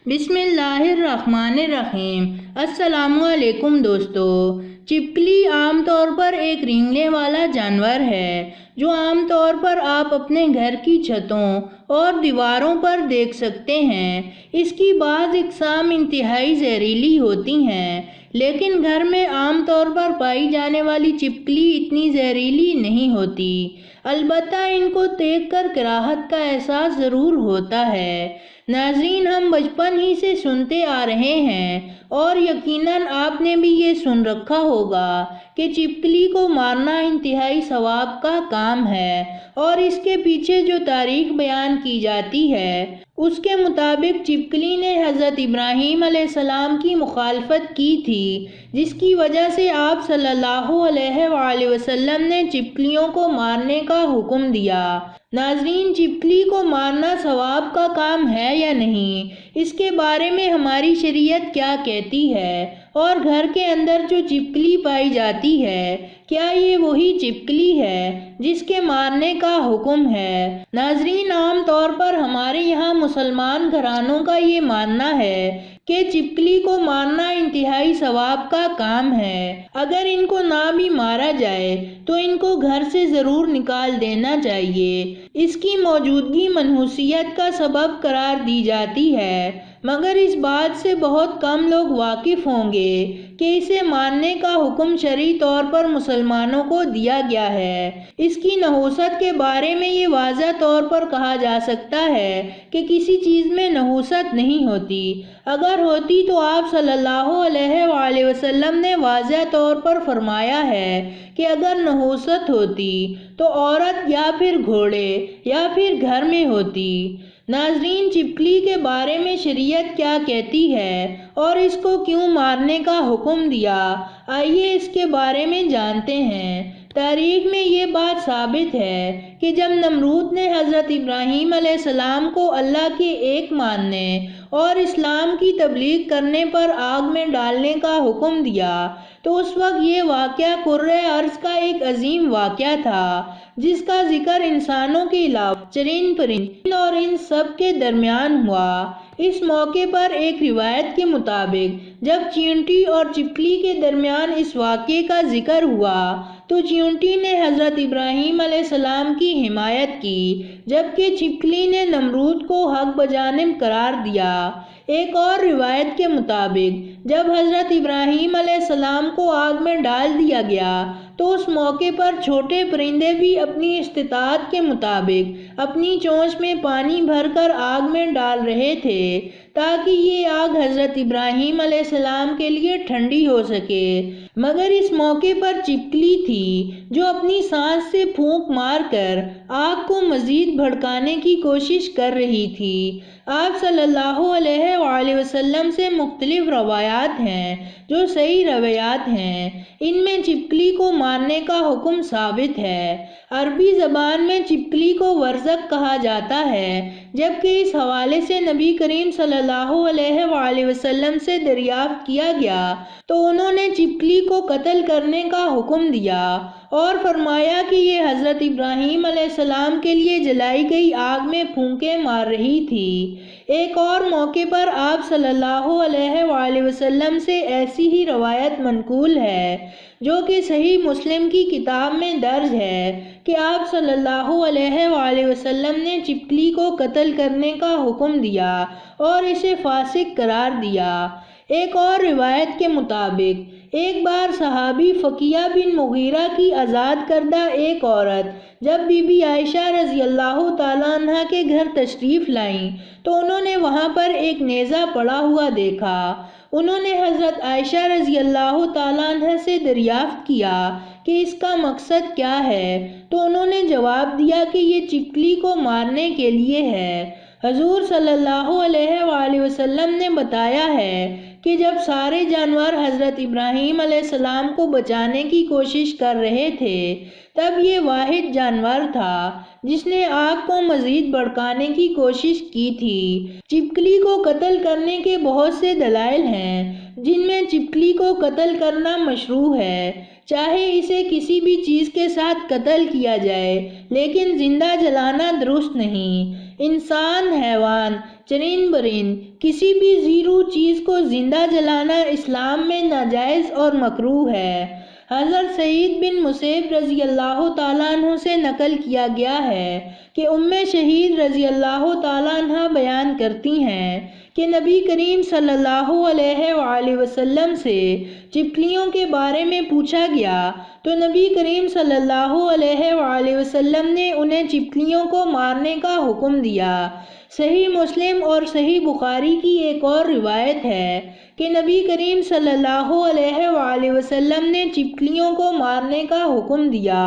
بسم اللہ الرحمن الرحیم۔ السلام علیکم دوستو۔ چپکلی عام طور پر ایک رینگنے والا جانور ہے جو عام طور پر آپ اپنے گھر کی چھتوں اور دیواروں پر دیکھ سکتے ہیں۔ اس کی بعض اقسام انتہائی زہریلی ہوتی ہیں، لیکن گھر میں عام طور پر پائی جانے والی چپکلی اتنی زہریلی نہیں ہوتی۔ البتہ ان کو دیکھ کر کراہت کا احساس ضرور ہوتا ہے۔ ناظرین، ہم بچپن ہی سے سنتے آ رہے ہیں اور یقیناً آپ نے بھی یہ سن رکھا ہوگا کہ چپکلی کو مارنا انتہائی ثواب کا کام ہے، اور اس کے پیچھے جو تاریخ بیان کی جاتی ہے اس کے مطابق چپکلی نے حضرت ابراہیم علیہ السلام کی مخالفت کی تھی، جس کی وجہ سے آپ صلی اللہ علیہ وآلہ وسلم نے چپکلیوں کو مارنے کا حکم دیا۔ ناظرین، چپکلی کو مارنا ثواب کا کام ہے یا نہیں، اس کے بارے میں ہماری شریعت کیا کہتی ہے، اور گھر کے اندر جو چپکلی پائی جاتی ہے کیا یہ وہی چپکلی ہے جس کے مارنے کا حکم ہے؟ ناظرین، عام طور پر ہمارے یہاں مسلمان گھرانوں کا یہ ماننا ہے کہ چپکلی کو مارنا انتہائی ثواب کا کام ہے۔ اگر ان کو نہ بھی مارا جائے تو ان کو گھر سے ضرور نکال دینا چاہیے۔ اس کی موجودگی منحوسیت کا سبب قرار دی جاتی ہے، مگر اس بات سے بہت کم لوگ واقف ہوں گے کہ اسے ماننے کا حکم شرعی طور پر مسلمانوں کو دیا گیا ہے۔ اس کی نحوست کے بارے میں یہ واضح طور پر کہا جا سکتا ہے کہ کسی چیز میں نحوست نہیں ہوتی۔ اگر ہوتی تو آپ صلی اللہ علیہ وآلہ وسلم نے واضح طور پر فرمایا ہے کہ اگر نحوست ہوتی تو عورت یا پھر گھوڑے یا پھر گھر میں ہوتی۔ ناظرین، چپکلی کے بارے میں شریعت کیا کہتی ہے اور اس کو کیوں مارنے کا حکم دیا، آئیے اس کے بارے میں جانتے ہیں۔ تاریخ میں یہ بات ثابت ہے کہ جب نمرود نے حضرت ابراہیم علیہ السلام کو اللہ کے ایک ماننے اور اسلام کی تبلیغ کرنے پر آگ میں ڈالنے کا حکم دیا تو اس وقت یہ واقعہ کرۂ ارض کا ایک عظیم واقعہ تھا، جس کا ذکر انسانوں کے علاوہ چرند پرند اور ان سب کے درمیان ہوا۔ اس موقع پر ایک روایت کے مطابق جب چیونٹی اور چپکلی کے درمیان اس واقعے کا ذکر ہوا تو چیونٹی نے حضرت ابراہیم علیہ السلام کی حمایت کی، جبکہ چپکلی نے نمرود کو حق بجانب قرار دیا۔ ایک اور روایت کے مطابق جب حضرت ابراہیم علیہ السلام کو آگ میں ڈال دیا گیا تو اس موقع پر چھوٹے پرندے بھی اپنی استطاعت کے مطابق اپنی چونچ میں پانی بھر کر آگ میں ڈال رہے تھے تاکہ یہ آگ حضرت ابراہیم علیہ السلام کے لیے ٹھنڈی ہو سکے، مگر اس موقع پر چپکلی تھی جو اپنی سانس سے پھونک مار کر آگ کو مزید بھڑکانے کی کوشش کر رہی تھی۔ آپ صلی اللہ علیہ وآلہ وسلم سے مختلف روایات ہیں جو صحیح روایات ہیں، ان میں چپکلی کو مارنے کا حکم ثابت ہے۔ عربی زبان میں چپکلی کو ورزق کہا جاتا ہے، جبکہ اس حوالے سے نبی کریم صلی اللہ علیہ وآلہ وسلم سے دریافت کیا گیا تو انہوں نے چپکلی کو قتل کرنے کا حکم دیا اور فرمایا کہ یہ حضرت ابراہیم علیہ السلام کے لیے جلائی گئی آگ میں پھونکے مار رہی تھی۔ ایک اور موقع پر آپ صلی اللہ علیہ وآلہ وسلم سے ایسی ہی روایت منقول ہے جو کہ صحیح مسلم کی کتاب میں درج ہے کہ آپ صلی اللہ علیہ وآلہ وسلم نے چپکلی کو قتل کرنے کا حکم دیا اور اسے فاسق قرار دیا۔ ایک اور روایت کے مطابق ایک بار صحابی فقیہ بن مغیرہ کی آزاد کردہ ایک عورت جب بی بی عائشہ رضی اللہ تعالیٰ عنہ کے گھر تشریف لائیں تو انہوں نے وہاں پر ایک نیزہ پڑا ہوا دیکھا۔ انہوں نے حضرت عائشہ رضی اللہ تعالیٰ عنہ سے دریافت کیا کہ اس کا مقصد کیا ہے، تو انہوں نے جواب دیا کہ یہ چپکلی کو مارنے کے لیے ہے۔ حضور صلی اللہ علیہ وآلہ وسلم نے بتایا ہے کہ جب سارے جانور حضرت ابراہیم علیہ السلام کو بچانے کی کوشش کر رہے تھے تب یہ واحد جانور تھا جس نے آگ کو مزید بھڑکانے کی کوشش کی تھی۔ چپکلی کو قتل کرنے کے بہت سے دلائل ہیں جن میں چپکلی کو قتل کرنا مشروع ہے، چاہے اسے کسی بھی چیز کے ساتھ قتل کیا جائے، لیکن زندہ جلانا درست نہیں۔ انسان، حیوان چرند برند کسی بھی زیرو چیز کو زندہ جلانا اسلام میں ناجائز اور مکروہ ہے۔ حضرت سعید بن مسیب رضی اللہ تعالیٰ عنہ سے نقل کیا گیا ہے کہ شہید رضی اللہ تعالیٰ عنہ بیان کرتی ہیں کہ نبی کریم صلی اللہ علیہ وآلہ وسلم سے چپکلیوں کے بارے میں پوچھا گیا تو نبی کریم صلی اللہ علیہ وآلہ وسلم نے انہیں چپکلیوں کو مارنے کا حکم دیا۔ صحیح مسلم اور صحیح بخاری کی ایک اور روایت ہے کہ نبی کریم صلی اللہ علیہ وآلہ وسلم نے چپکلیوں کو مارنے کا حکم دیا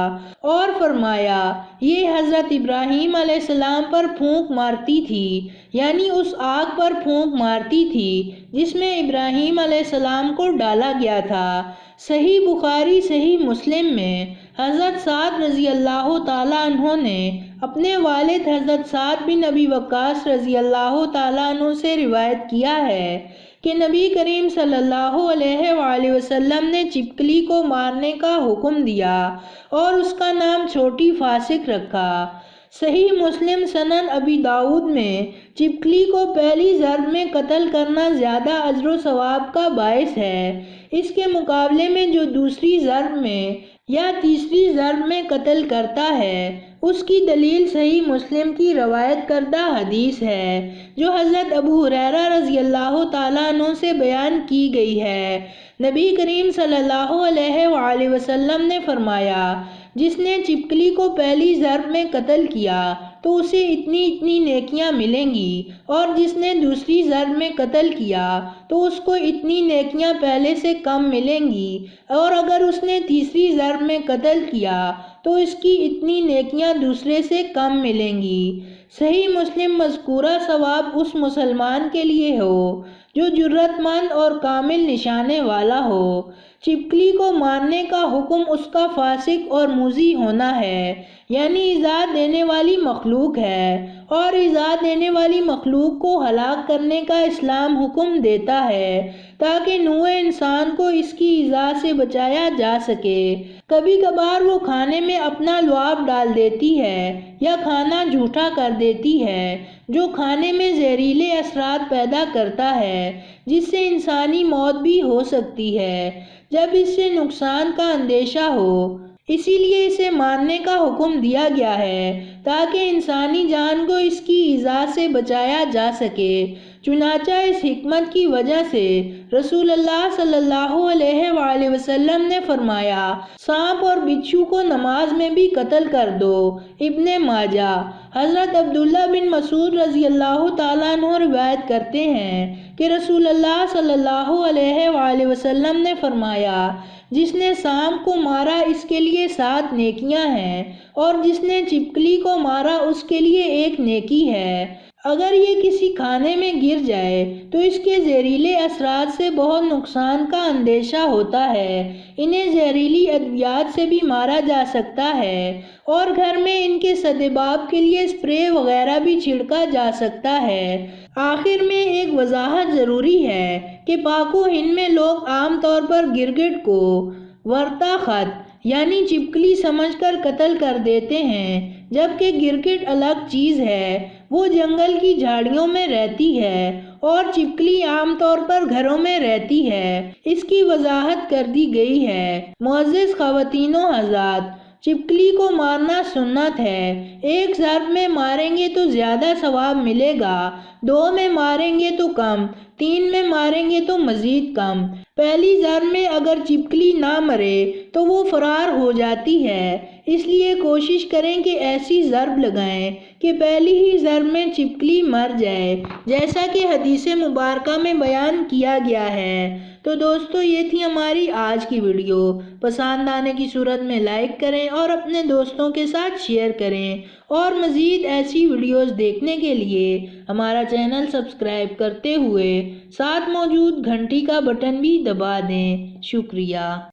اور فرمایا یہ حضرت ابراہیم علیہ السلام پر پھونک مارتی تھی، یعنی اس آگ پر پھونک مارتی تھی جس میں ابراہیم علیہ السلام کو ڈالا گیا تھا۔ صحیح بخاری صحیح مسلم میں حضرت سعد رضی اللہ تعالیٰ عنہ نے اپنے والد حضرت سعد بن ابی وقاص رضی اللہ تعالیٰ عنہ سے روایت کیا ہے کہ نبی کریم صلی اللہ علیہ وآلہ وسلم نے چپکلی کو مارنے کا حکم دیا اور اس کا نام چھوٹی فاسق رکھا۔ صحیح مسلم سنن ابی داؤد میں چپکلی کو پہلی ضرب میں قتل کرنا زیادہ اجر و ثواب کا باعث ہے۔ اس کے مقابلے میں جو دوسری ضرب میں یا تیسری ضرب میں قتل کرتا ہے اس کی دلیل صحیح مسلم کی روایت کردہ حدیث ہے جو حضرت ابو ہریرہ رضی اللہ تعالیٰ عنہ سے بیان کی گئی ہے۔ نبی کریم صلی اللہ علیہ وآلہ وسلم نے فرمایا جس نے چپکلی کو پہلی ضرب میں قتل کیا تو اسے اتنی نیکیاں ملیں گی، اور جس نے دوسری ضرب میں قتل کیا تو اس کو اتنی نیکیاں پہلے سے کم ملیں گی، اور اگر اس نے تیسری ضرب میں قتل کیا تو اس کی اتنی نیکیاں دوسرے سے کم ملیں گی۔ صحیح مسلم مذکورہ ثواب اس مسلمان کے لیے ہو جو جرت مند اور کامل نشانے والا ہو۔ چپکلی کو مارنے کا حکم اس کا فاسق اور موذی ہونا ہے، یعنی ایذا دینے والی مخلوق ہے، اور ایذا دینے والی مخلوق کو ہلاک کرنے کا اسلام حکم دیتا ہے تاکہ نوع انسان کو اس کی ایذا سے بچایا جا سکے۔ کبھی کبھار وہ کھانے میں اپنا لعاب ڈال دیتی ہے یا کھانا جھوٹا کر دیتی ہے جو کھانے میں زہریلے اثرات پیدا کرتا ہے جس سے انسانی موت بھی ہو سکتی ہے جب اس سے نقصان کا اندیشہ ہو۔ اسی لیے اسے مارنے کا حکم دیا گیا ہے تاکہ انسانی جان کو اس کی ایذا سے بچایا جا سکے۔ چنانچہ اس حکمت کی وجہ سے رسول اللہ صلی اللہ علیہ وآلہ وسلم نے فرمایا سانپ اور بچھو کو نماز میں بھی قتل کر دو۔ ابن ماجہ۔ حضرت عبداللہ بن مسعود رضی اللہ تعالیٰ عنہ روایت کرتے ہیں کہ رسول اللہ صلی اللہ علیہ وآلہ وسلم نے فرمایا جس نے سانپ کو مارا اس کے لیے 7 نیکیاں ہیں، اور جس نے چپکلی کو مارا اس کے لیے 1 نیکی ہے۔ اگر یہ کسی کھانے میں گر جائے تو اس کے زہریلے اثرات سے بہت نقصان کا اندیشہ ہوتا ہے۔ انہیں زہریلی ادویات سے بھی مارا جا سکتا ہے، اور گھر میں ان کے سدباب کے لیے اسپرے وغیرہ بھی چھڑکا جا سکتا ہے۔ آخر میں ایک وضاحت ضروری ہے کہ پاک و ہند میں لوگ عام طور پر گرگٹ کو ورتا خط یعنی چپکلی سمجھ کر قتل کر دیتے ہیں، جبکہ گرگٹ الگ چیز ہے، وہ جنگل کی جھاڑیوں میں رہتی ہے اور چپکلی عام طور پر گھروں میں رہتی ہے۔ اس کی وضاحت کر دی گئی ہے۔ معزز خواتین و حضرات، چپکلی کو مارنا سنت ہے۔ 1 ضرب میں ماریں گے تو زیادہ ثواب ملے گا، 2 میں ماریں گے تو کم، 3 میں ماریں گے تو مزید کم۔ پہلی ضرب میں اگر چپکلی نہ مرے تو وہ فرار ہو جاتی ہے، اس لیے کوشش کریں کہ ایسی ضرب لگائیں کہ پہلی ہی ضرب میں چپکلی مر جائے، جیسا کہ حدیث مبارکہ میں بیان کیا گیا ہے۔ تو دوستو، یہ تھی ہماری آج کی ویڈیو۔ پسند آنے کی صورت میں لائک کریں اور اپنے دوستوں کے ساتھ شیئر کریں، اور مزید ایسی ویڈیوز دیکھنے کے لیے ہمارا چینل سبسکرائب کرتے ہوئے ساتھ موجود گھنٹی کا بٹن بھی دبا دیں۔ شکریہ۔